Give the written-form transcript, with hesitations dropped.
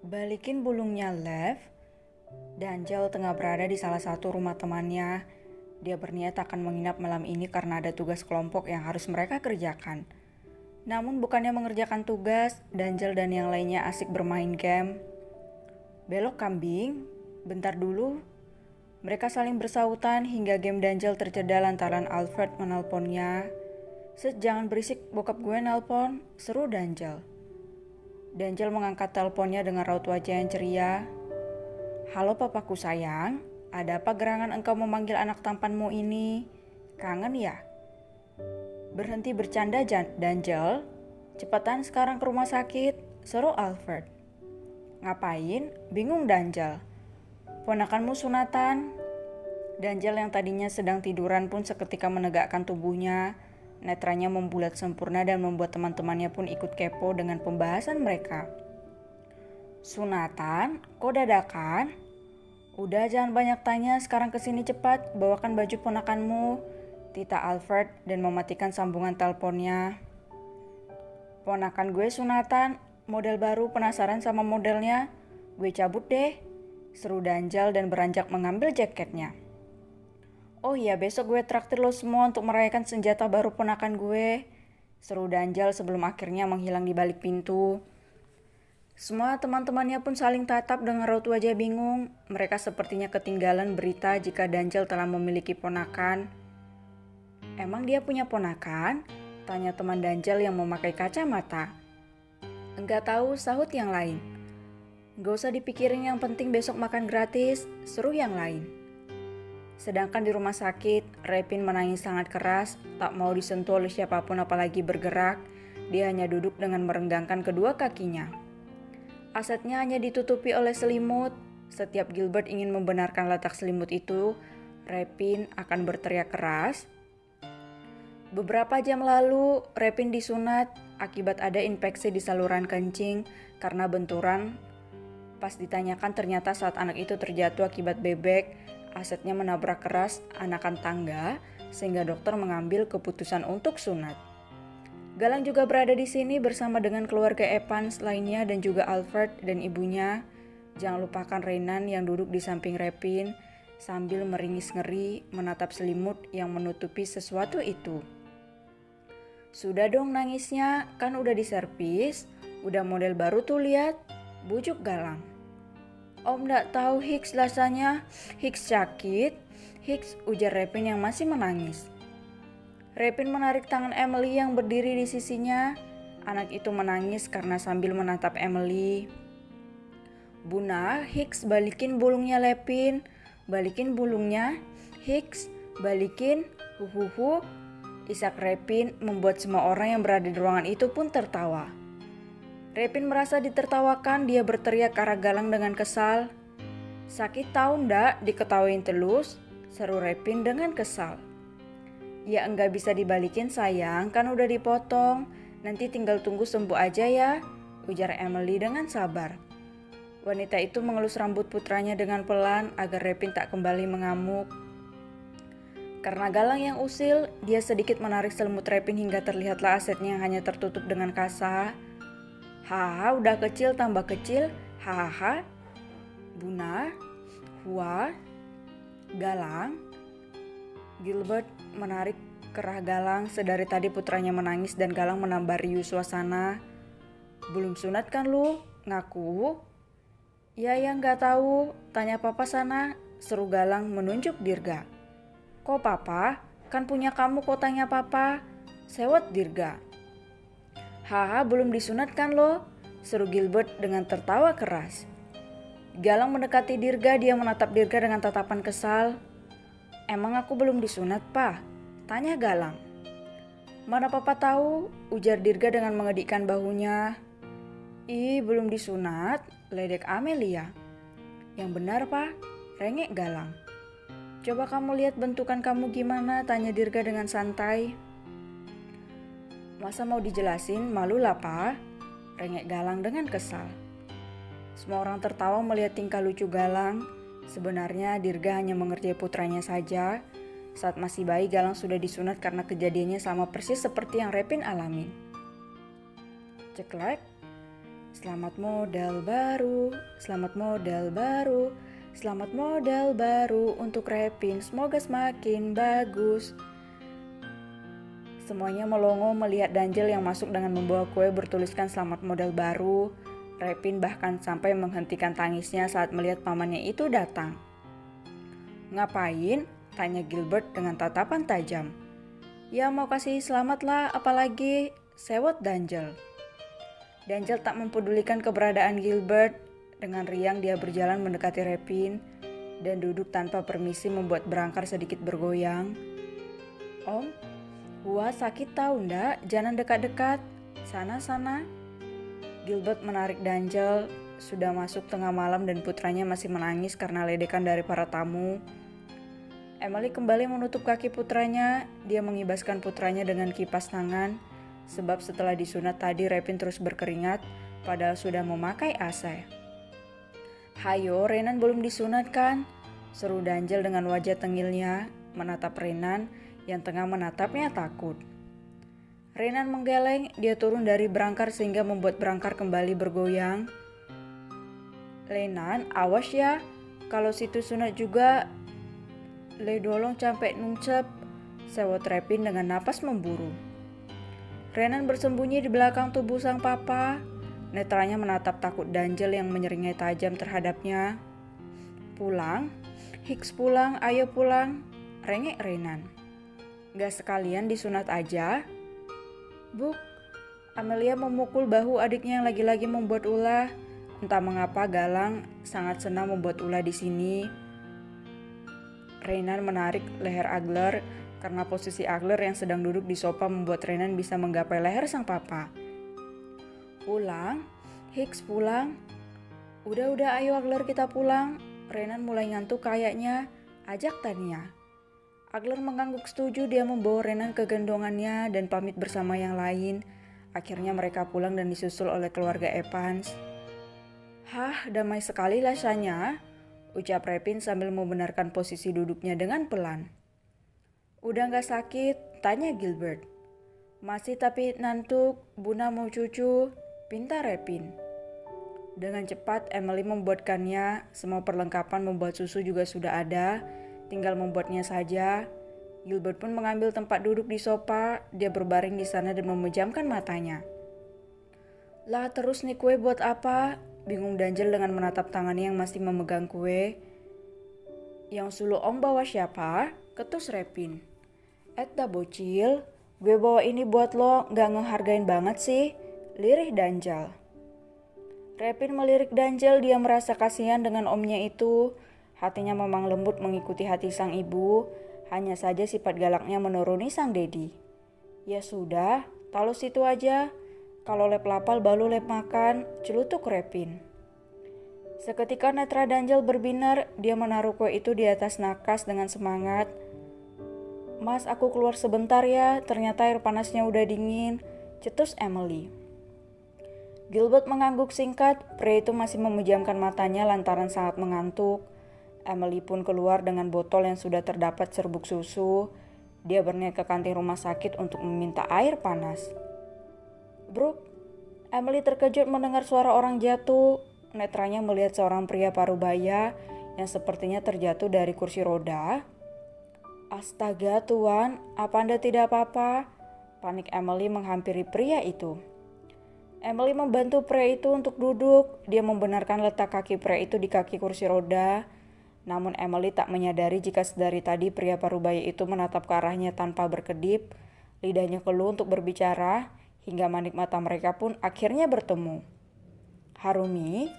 Balikin bulungnya, Lev. Danjel tengah berada di salah satu rumah temannya. Dia berniat akan menginap malam ini karena ada tugas kelompok yang harus mereka kerjakan. Namun bukannya mengerjakan tugas, Danjel dan yang lainnya asik bermain game. Belok kambing, bentar dulu. Mereka saling bersautan hingga game Danjel tercedal lantaran Alfred menelponnya. Jangan berisik, bokap gue nelpon, seru Danjel. Danjel mengangkat teleponnya dengan raut wajah yang ceria. Halo papaku sayang, ada apa gerangan engkau memanggil anak tampanmu ini? Kangen ya? Berhenti bercanda Danjel, cepatan sekarang ke rumah sakit, seru Alfred. Ngapain? Bingung Danjel. Ponakanmu sunatan. Danjel yang tadinya sedang tiduran pun seketika menegakkan tubuhnya. Netranya membulat sempurna dan membuat teman-temannya pun ikut kepo dengan pembahasan mereka. Sunatan? Kok dadakan? Udah jangan banyak tanya, sekarang kesini cepat, bawakan baju ponakanmu, tita Alfred dan mematikan sambungan teleponnya. Ponakan gue sunatan, model baru, penasaran sama modelnya? Gue cabut deh, seru Danjel dan beranjak mengambil jaketnya. Oh iya, besok gue traktir lo semua untuk merayakan senjata baru ponakan gue, seru Danjel sebelum akhirnya menghilang di balik pintu. Semua teman-temannya pun saling tatap dengan raut wajah bingung. Mereka sepertinya ketinggalan berita jika Danjel telah memiliki ponakan. Emang dia punya ponakan? Tanya teman Danjel yang memakai kacamata. Enggak tahu, sahut yang lain. Gak usah dipikirin, yang penting besok makan gratis, seru yang lain. Sedangkan di rumah sakit, Repin menangis sangat keras, tak mau disentuh oleh siapapun apalagi bergerak. Dia hanya duduk dengan merenggangkan kedua kakinya. Asetnya hanya ditutupi oleh selimut. Setiap Gilbert ingin membenarkan letak selimut itu, Repin akan berteriak keras. Beberapa jam lalu, Repin disunat akibat ada infeksi di saluran kencing karena benturan. Pas ditanyakan ternyata saat anak itu terjatuh akibat bebek, asetnya menabrak keras anakan tangga sehingga dokter mengambil keputusan untuk sunat. Galang juga berada di sini bersama dengan keluarga Evans lainnya dan juga Alfred dan ibunya. Jangan lupakan Renan yang duduk di samping Repin sambil meringis ngeri menatap selimut yang menutupi sesuatu itu. Sudah dong nangisnya, kan udah diservis, udah model baru tuh lihat, bujuk Galang. Om nggak tahu Hicks rasanya, Hicks sakit, Hicks, ujar Repin yang masih menangis. Repin menarik tangan Emily yang berdiri di sisinya. Anak itu menangis karena sambil menatap Emily. Buna, Hicks balikin bulungnya Repin, balikin bulungnya, Hicks balikin, huhuhu. Isak Repin membuat semua orang yang berada di ruangan itu pun tertawa. Repin merasa ditertawakan, dia berteriak ke arah Galang dengan kesal. Sakit tahu ndak diketawain telus, seru Repin dengan kesal. Ya enggak bisa dibalikin sayang, kan udah dipotong, nanti tinggal tunggu sembuh aja ya, ujar Emily dengan sabar. Wanita itu mengelus rambut putranya dengan pelan agar Repin tak kembali mengamuk. Karena Galang yang usil, dia sedikit menarik selimut Repin hingga terlihatlah asetnya yang hanya tertutup dengan kasa. Haha, udah kecil tambah kecil, hahaha. Buna, Hua, Galang. Gilbert menarik kerah Galang, sedari tadi putranya menangis dan Galang menambah riuh suasana. Belum sunat kan lu? Ngaku? Ya nggak tahu, tanya papa sana, seru Galang menunjuk Dirga. Kok papa? Kan punya kamu, kok tanya papa? Sewot Dirga. Haha, belum disunat kan lo? Seru Gilbert dengan tertawa keras. Galang mendekati Dirga, dia menatap Dirga dengan tatapan kesal. Emang aku belum disunat, pa? Tanya Galang. Mana papa tahu? Ujar Dirga dengan mengedikkan bahunya. Ih, belum disunat, ledek Amelia. Yang benar, pa? Rengek Galang. Coba kamu lihat bentukan kamu gimana, tanya Dirga dengan santai. Masa mau dijelasin, malu lah pa, rengek Galang dengan kesal. Semua orang tertawa melihat tingkah lucu Galang. Sebenarnya Dirga hanya mengerjai putranya saja. Saat masih bayi Galang sudah disunat karena kejadiannya sama persis seperti yang Repin alamin. Ceklek, selamat modal baru, selamat modal baru, selamat modal baru untuk Repin, semoga semakin bagus. Semuanya melongo melihat Danjel yang masuk dengan membawa kue bertuliskan selamat modal baru. Repin bahkan sampai menghentikan tangisnya saat melihat pamannya itu datang. Ngapain? Tanya Gilbert dengan tatapan tajam. Ya mau kasih selamat lah, apalagi, sewot Danjel. Danjel tak mempedulikan keberadaan Gilbert. Dengan riang dia berjalan mendekati Repin dan duduk tanpa permisi membuat berangkar sedikit bergoyang. Om, wah sakit tahu ndak? Jangan dekat-dekat. Sana-sana. Gilbert menarik Danjel. Sudah masuk tengah malam dan putranya masih menangis karena ledekan dari para tamu. Emily kembali menutup kaki putranya. Dia mengibaskan putranya dengan kipas tangan. Sebab setelah disunat tadi Repin terus berkeringat padahal sudah memakai AC. Hayo, Renan belum disunat kan? Seru Danjel dengan wajah tengilnya menatap Renan yang tengah menatapnya takut. Renan menggeleng, dia turun dari berangkar sehingga membuat berangkar kembali bergoyang. Renan, awas ya, kalau situ sunat juga. Le dolong sampai nungcep, sewot Repin dengan napas memburu. Renan bersembunyi di belakang tubuh sang papa. Netranya menatap takut Danjel yang menyeringai tajam terhadapnya. Pulang, Hicks pulang, ayo pulang, rengek Renan. Gak sekalian disunat aja? Buk, Amelia memukul bahu adiknya yang lagi-lagi membuat ulah. Entah mengapa Galang sangat senang membuat ulah di sini. Renan menarik leher Agler karena posisi Agler yang sedang duduk di sofa membuat Renan bisa menggapai leher sang papa. Pulang, Hicks pulang. Udah ayo Agler kita pulang. Renan mulai ngantuk kayaknya. Ajak Tania. Agler mengangguk setuju, dia membawa Renan ke gendongannya dan pamit bersama yang lain. Akhirnya mereka pulang dan disusul oleh keluarga Evans. Hah, damai sekali rasanya, ucap Repin sambil membenarkan posisi duduknya dengan pelan. Udah gak sakit? Tanya Gilbert. Masih tapi ngantuk, Buna mau cucu, pintar Repin. Dengan cepat Emily membuatkannya, semua perlengkapan membuat susu juga sudah ada. Tinggal membuatnya saja. Gilbert pun mengambil tempat duduk di sofa. Dia berbaring di sana dan memejamkan matanya. Lah terus nih kue buat apa? Bingung Danjel dengan menatap tangannya yang masih memegang kue. Yang suluh om bawa siapa? Ketus Repin. Dah bocil, gue bawa ini buat lo, gak ngehargain banget sih. Lirih Danjel. Repin melirik Danjel, dia merasa kasihan dengan omnya itu. Hatinya memang lembut mengikuti hati sang ibu, hanya saja sifat galaknya menuruni sang dedi. Ya sudah, taruh situ aja. Kalau lep lapal baru lep makan, celutuk Repin. Seketika netra Danjel berbinar, dia menaruh kue itu di atas nakas dengan semangat. Mas, aku keluar sebentar ya, ternyata air panasnya udah dingin, cetus Emily. Gilbert mengangguk singkat, pria itu masih memejamkan matanya lantaran sangat mengantuk. Emily pun keluar dengan botol yang sudah terdapat serbuk susu. Dia berniat ke kantin rumah sakit untuk meminta air panas. Brooke, Emily terkejut mendengar suara orang jatuh. Netranya melihat seorang pria parubaya yang sepertinya terjatuh dari kursi roda. Astaga tuan, apa Anda tidak apa-apa? Panik Emily menghampiri pria itu. Emily membantu pria itu untuk duduk. Dia membenarkan letak kaki pria itu di kaki kursi roda. Namun Emily tak menyadari jika sedari tadi pria parubaya itu menatap ke arahnya tanpa berkedip. Lidahnya keluh untuk berbicara, hingga manik mata mereka pun akhirnya bertemu. Harumi,